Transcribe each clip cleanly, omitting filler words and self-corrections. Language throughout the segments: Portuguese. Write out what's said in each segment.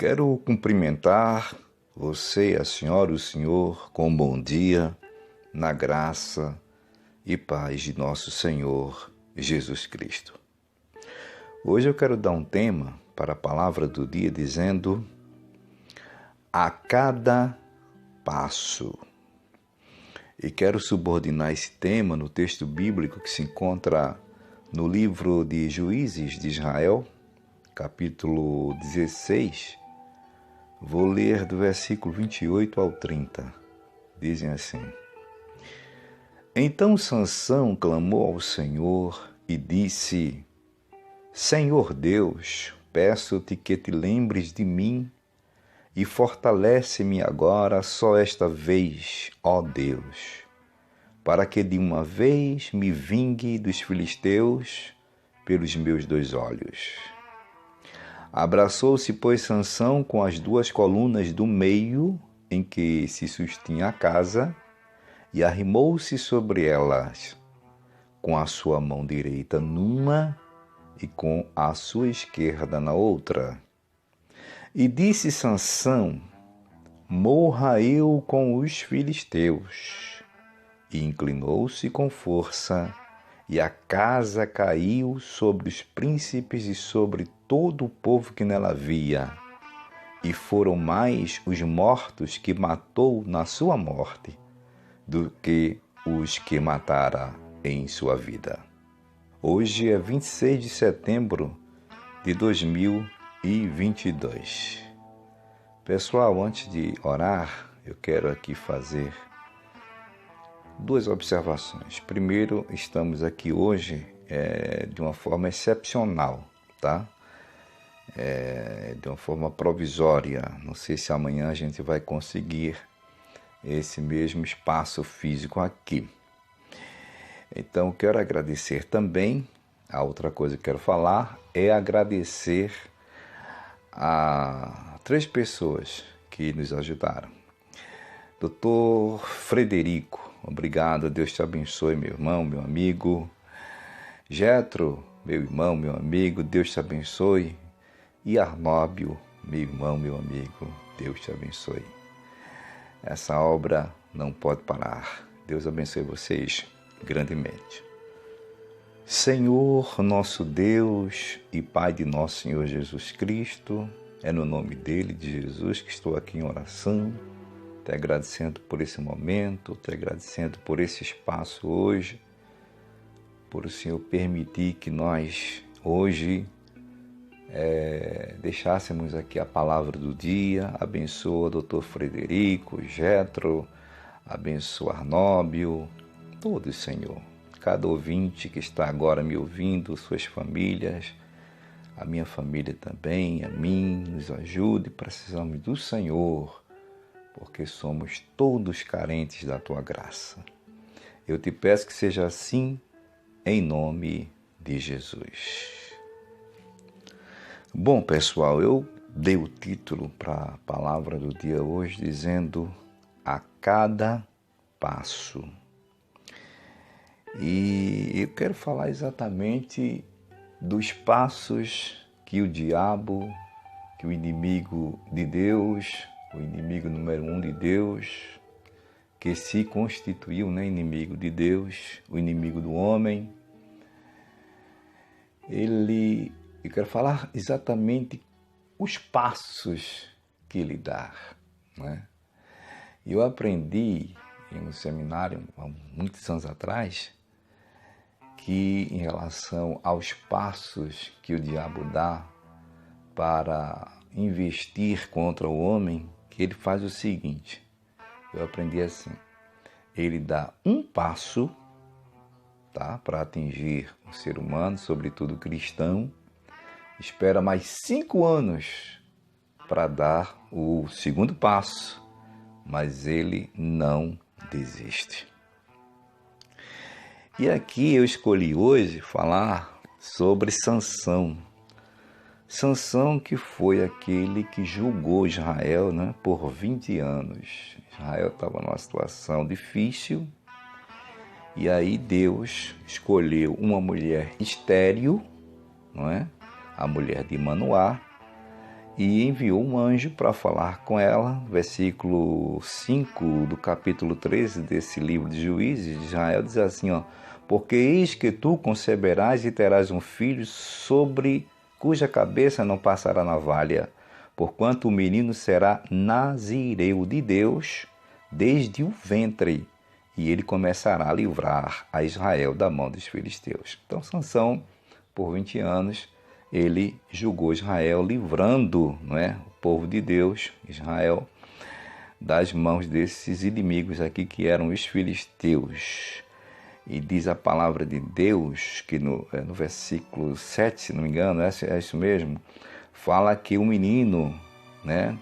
Quero cumprimentar você, a senhora, o senhor, com um bom dia, na graça e paz de nosso Senhor Jesus Cristo. Hoje eu quero dar um tema para a palavra do dia dizendo: a cada passo. E quero subordinar esse tema no texto bíblico que se encontra no livro de Juízes de Israel, capítulo 16. Vou ler do versículo 28 ao 30. Dizem assim: Então Sansão clamou ao Senhor e disse: Senhor Deus, peço-te que te lembres de mim e fortalece-me agora só esta vez, ó Deus, para que de uma vez me vingue dos filisteus pelos meus 2 olhos. Abraçou-se, pois, Sansão com as 2 colunas do meio em que se sustinha a casa e arrimou-se sobre elas, com a sua mão direita numa e com a sua esquerda na outra. E disse Sansão: morra eu com os filisteus. E inclinou-se com força, e a casa caiu sobre os príncipes e sobre todo o povo que nela havia. E foram mais os mortos que matou na sua morte do que os que matara em sua vida. Hoje é 26 de setembro de 2022. Pessoal, antes de orar, eu quero aqui fazer 2 observações. Primeiro, estamos aqui hoje de uma forma excepcional, tá? De uma forma provisória. Não sei se amanhã a gente vai conseguir esse mesmo espaço físico aqui. Então, quero agradecer também. A outra coisa que quero falar é agradecer a 3 pessoas que nos ajudaram. Dr. Frederico, obrigado, Deus te abençoe, meu irmão, meu amigo. Jetro, meu irmão, meu amigo, Deus te abençoe. E Arnóbio, meu irmão, meu amigo, Deus te abençoe. Essa obra não pode parar. Deus abençoe vocês grandemente. Senhor, nosso Deus e Pai de nosso Senhor Jesus Cristo, é no nome dele, de Jesus, que estou aqui em oração, te agradecendo por esse momento, te agradecendo por esse espaço hoje, por o Senhor permitir que nós hoje deixássemos aqui a palavra do dia. Abençoa o Dr. Frederico, Jetro, abençoa Arnóbio, todos, Senhor. Cada ouvinte que está agora me ouvindo, suas famílias, a minha família também, a mim, nos ajude, precisamos do Senhor, porque somos todos carentes da Tua graça. Eu te peço que seja assim, em nome de Jesus. Bom, pessoal, eu dei o título para a palavra do dia hoje dizendo: a cada passo. E eu quero falar exatamente dos passos que o diabo, que o inimigo de Deus, o inimigo número 1 de Deus, que se constituiu, inimigo de Deus, o inimigo do homem, eu quero falar exatamente os passos que ele dá, né? Eu aprendi em um seminário há muitos anos atrás que, em relação aos passos que o diabo dá para investir contra o homem, que ele faz o seguinte: eu aprendi assim, ele dá um passo, tá, para atingir o ser humano, sobretudo o cristão, espera mais 5 anos para dar o segundo passo, mas ele não desiste. E aqui eu escolhi hoje falar sobre Sansão. Sansão, que foi aquele que julgou Israel, por 20 anos. Israel estava numa situação difícil, e aí Deus escolheu uma mulher estéril, a mulher de Manoá, e enviou um anjo para falar com ela. Versículo 5 do capítulo 13 desse livro de Juízes de Israel diz assim, ó: porque eis que tu conceberás e terás um filho sobre cuja cabeça não passará navalha, porquanto o menino será nazireu de Deus desde o ventre, e ele começará a livrar a Israel da mão dos filisteus. Então Sansão, por 20 anos, ele julgou Israel, livrando, não é, o povo de Deus, Israel, das mãos desses inimigos aqui que eram os filisteus. E diz a palavra de Deus, que no versículo 7, se não me engano, é isso mesmo, fala que o menino, né,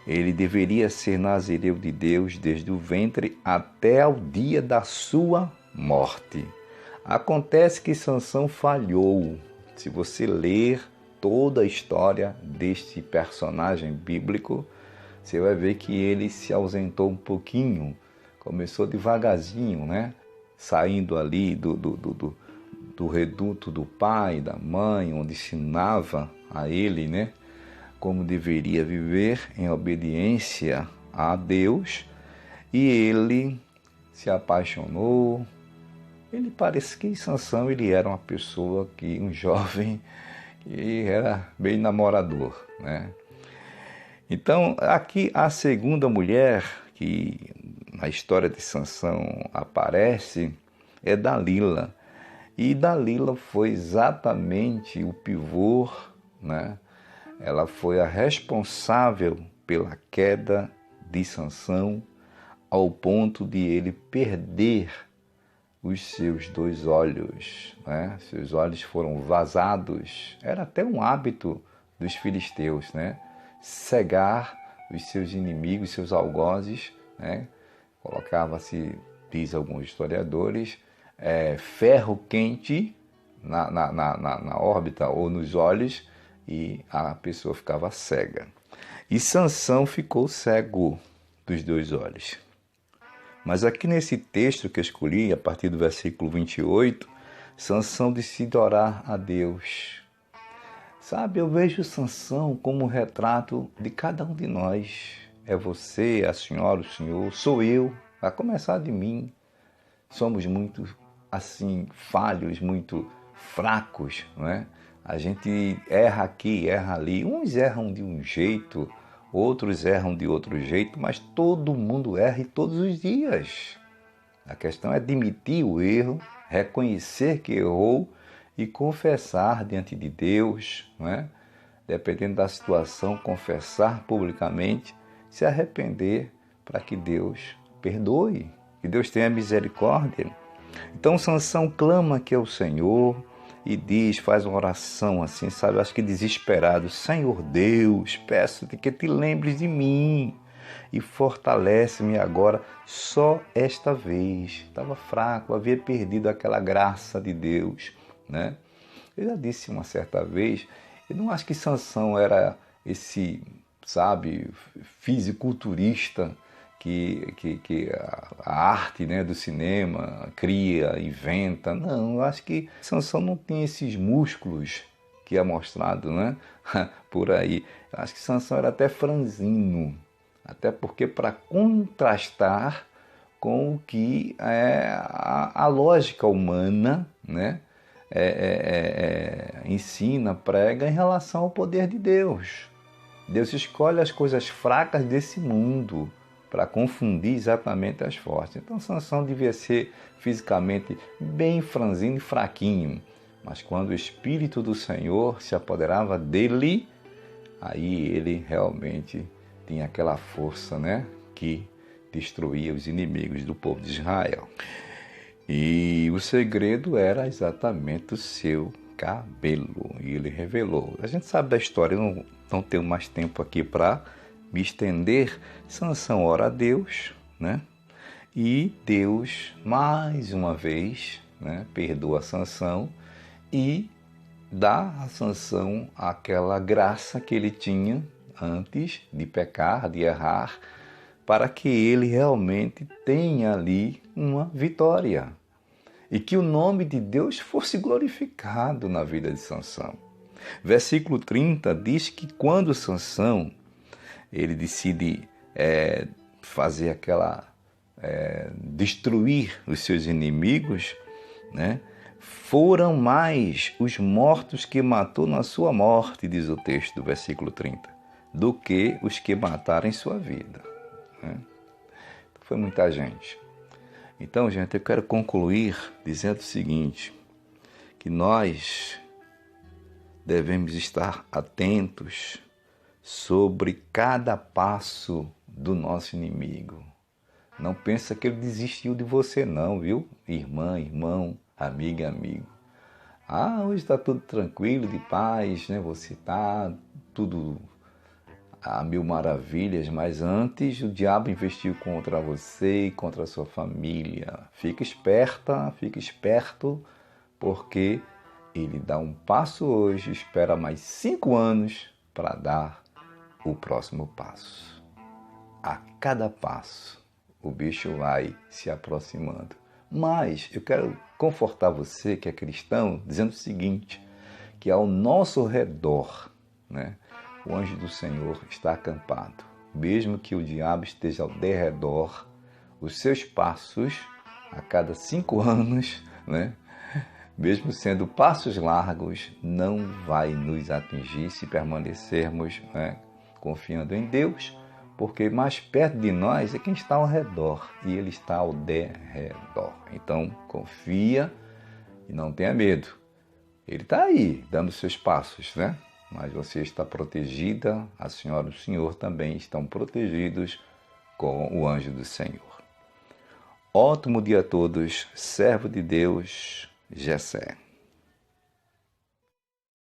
ele deveria ser nazireu de Deus desde o ventre até o dia da sua morte. Acontece que Sansão falhou. Se você ler toda a história deste personagem bíblico, você vai ver que ele se ausentou um pouquinho, começou devagarzinho, né? Saindo ali do reduto do pai, da mãe, onde ensinava a ele, né, como deveria viver em obediência a Deus, e ele se apaixonou. Ele parece que Sansão ele era uma pessoa que, um jovem, que era bem namorador, né? Então, aqui a segunda mulher que na história de Sansão aparece é Dalila. E Dalila foi exatamente o pivô, né? Ela foi a responsável pela queda de Sansão, ao ponto de ele perder os seus 2 olhos, né? Seus olhos foram vazados. Era até um hábito dos filisteus, né? Cegar os seus inimigos, seus algozes, né? Colocava-se, diz alguns historiadores, ferro quente na órbita ou nos olhos, e a pessoa ficava cega. E Sansão ficou cego dos 2 olhos. Mas aqui nesse texto que eu escolhi, a partir do versículo 28, Sansão decide orar a Deus. Sabe, eu vejo Sansão como um retrato de cada um de nós. É você, a senhora, o senhor, sou eu, a começar de mim. Somos muito, assim, falhos, muito fracos, não é? A gente erra aqui, erra ali. Uns erram de um jeito, outros erram de outro jeito, mas todo mundo erra todos os dias. A questão é admitir o erro, reconhecer que errou e confessar diante de Deus, não é? Dependendo da situação, confessar publicamente, se arrepender para que Deus perdoe, que Deus tenha misericórdia. Então Sansão clama que é o Senhor e diz, faz uma oração assim, sabe, acho que desesperado: Senhor Deus, peço-te que te lembres de mim e fortalece-me agora só esta vez. Estava fraco, havia perdido aquela graça de Deus, né? Eu já disse uma certa vez, eu não acho que Sansão era esse, sabe, fisiculturista que a arte, né, do cinema cria, inventa. Não, eu acho que Sansão não tem esses músculos que é mostrado, né, por aí. Eu acho que Sansão era até franzino, até porque para contrastar com o que é a lógica humana, né, ensina, prega em relação ao poder de Deus. Deus escolhe as coisas fracas desse mundo para confundir exatamente as fortes. Então Sansão devia ser fisicamente bem franzino e fraquinho, mas quando o Espírito do Senhor se apoderava dele, aí ele realmente tinha aquela força, né, que destruía os inimigos do povo de Israel. E o segredo era exatamente o seu cabelo, e ele revelou. A gente sabe da história, eu não tenho mais tempo aqui para me estender. Sansão ora a Deus, né? E Deus, mais uma vez, né, perdoa Sansão e dá a Sansão aquela graça que ele tinha antes de pecar, de errar, para que ele realmente tenha ali uma vitória e que o nome de Deus fosse glorificado na vida de Sansão. Versículo 30 diz que quando Sansão ele decide fazer destruir os seus inimigos, né? Foram mais os mortos que matou na sua morte, diz o texto do versículo 30, do que os que mataram em sua vida, né? Foi muita gente. Então, gente, eu quero concluir dizendo o seguinte, que nós devemos estar atentos sobre cada passo do nosso inimigo. Não pensa que ele desistiu de você não, viu? Irmã, irmão, amiga, amigo. Hoje está tudo tranquilo, de paz, né? Você está tudo a mil maravilhas, mas antes o diabo investiu contra você e contra a sua família. Fica esperta, fica esperto, porque ele dá um passo hoje, espera mais 5 anos para dar o próximo passo. A cada passo, o bicho vai se aproximando. Mas eu quero confortar você que é cristão, dizendo o seguinte, que ao nosso redor, né, o anjo do Senhor está acampado. Mesmo que o diabo esteja ao derredor, os seus passos, a cada 5 anos, né, mesmo sendo passos largos, não vai nos atingir se permanecermos, né, confiando em Deus, porque mais perto de nós é quem está ao redor, e Ele está ao derredor. Então, confia e não tenha medo. Ele está aí, dando seus passos, né? Mas você está protegida, a senhora e o senhor também estão protegidos com o anjo do Senhor. Ótimo dia a todos, servo de Deus, Jessé.